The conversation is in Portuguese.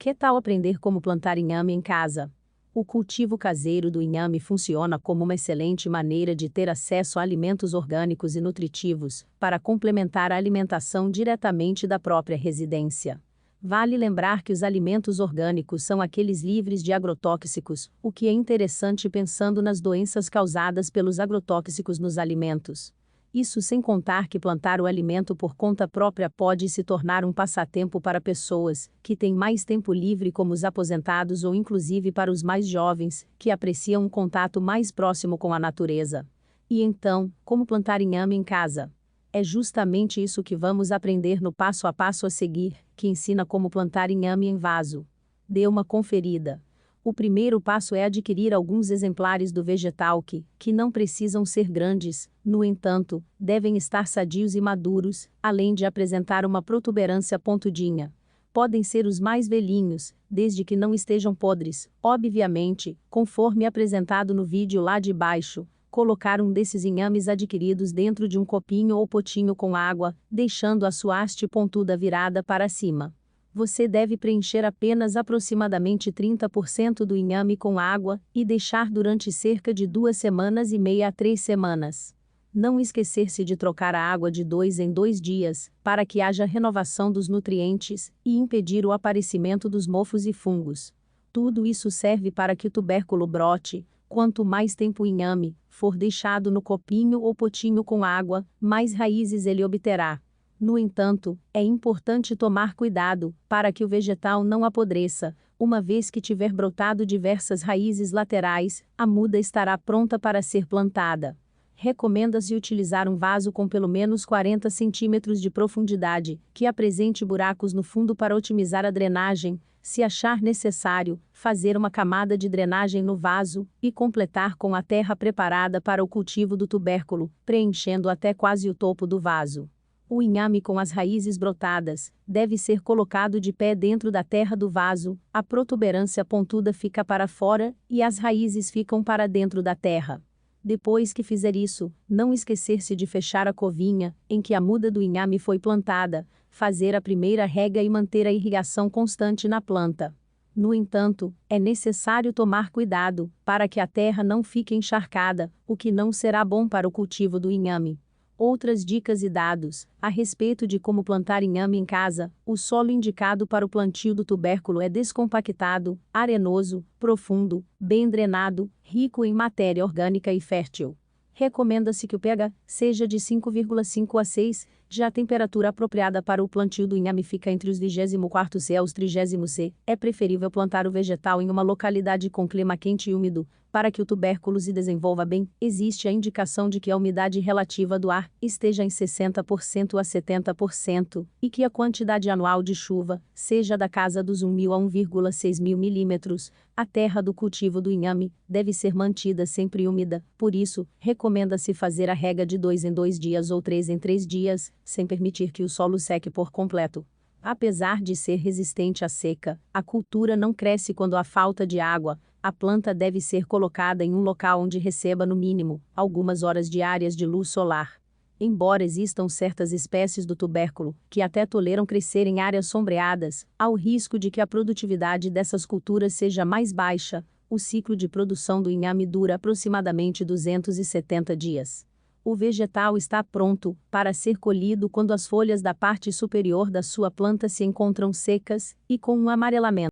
Que tal aprender como plantar inhame em casa? O cultivo caseiro do inhame funciona como uma excelente maneira de ter acesso a alimentos orgânicos e nutritivos, para complementar a alimentação diretamente da própria residência. Vale lembrar que os alimentos orgânicos são aqueles livres de agrotóxicos, o que é interessante pensando nas doenças causadas pelos agrotóxicos nos alimentos. Isso sem contar que plantar o alimento por conta própria pode se tornar um passatempo para pessoas que têm mais tempo livre, como os aposentados, ou inclusive para os mais jovens, que apreciam um contato mais próximo com a natureza. E então, como plantar inhame em casa? É justamente isso que vamos aprender no passo a passo a seguir, que ensina como plantar inhame em vaso. Dê uma conferida. O primeiro passo é adquirir alguns exemplares do vegetal que não precisam ser grandes, no entanto, devem estar sadios e maduros, além de apresentar uma protuberância pontudinha. Podem ser os mais velhinhos, desde que não estejam podres, obviamente, conforme apresentado no vídeo lá de baixo. Colocar um desses inhames adquiridos dentro de um copinho ou potinho com água, deixando a sua haste pontuda virada para cima. Você deve preencher apenas aproximadamente 30% do inhame com água e deixar durante cerca de 2 semanas e meia a 3 semanas. Não esquecer-se de trocar a água de 2 em 2 dias, para que haja renovação dos nutrientes e impedir o aparecimento dos mofos e fungos. Tudo isso serve para que o tubérculo brote. Quanto mais tempo o inhame for deixado no copinho ou potinho com água, mais raízes ele obterá. No entanto, é importante tomar cuidado para que o vegetal não apodreça. Uma vez que tiver brotado diversas raízes laterais, a muda estará pronta para ser plantada. Recomenda-se utilizar um vaso com pelo menos 40 centímetros de profundidade, que apresente buracos no fundo para otimizar a drenagem. Se achar necessário, fazer uma camada de drenagem no vaso e completar com a terra preparada para o cultivo do tubérculo, preenchendo até quase o topo do vaso. O inhame com as raízes brotadas deve ser colocado de pé dentro da terra do vaso, a protuberância pontuda fica para fora e as raízes ficam para dentro da terra. Depois que fizer isso, não esquecer-se de fechar a covinha em que a muda do inhame foi plantada, fazer a primeira rega e manter a irrigação constante na planta. No entanto, é necessário tomar cuidado para que a terra não fique encharcada, o que não será bom para o cultivo do inhame. Outras dicas e dados a respeito de como plantar inhame em casa: o solo indicado para o plantio do tubérculo é descompactado, arenoso, profundo, bem drenado, rico em matéria orgânica e fértil. Recomenda-se que o pH seja de 5,5 a 6, já a temperatura apropriada para o plantio do inhame fica entre os 24º C aos 30º C. É preferível plantar o vegetal em uma localidade com clima quente e úmido, para que o tubérculo se desenvolva bem. Existe a indicação de que a umidade relativa do ar esteja em 60% a 70% e que a quantidade anual de chuva seja da casa dos 1.000 a 1,6 mil milímetros. A terra do cultivo do inhame deve ser mantida sempre úmida, por isso, recomenda-se fazer a rega de 2 em 2 dias ou 3 em 3 dias, sem permitir que o solo seque por completo. Apesar de ser resistente à seca, a cultura não cresce quando há falta de água. A planta deve ser colocada em um local onde receba no mínimo algumas horas diárias de luz solar. Embora existam certas espécies do tubérculo que até toleram crescer em áreas sombreadas, há o risco de que a produtividade dessas culturas seja mais baixa. O ciclo de produção do inhame dura aproximadamente 270 dias. O vegetal está pronto para ser colhido quando as folhas da parte superior da sua planta se encontram secas e com um amarelamento.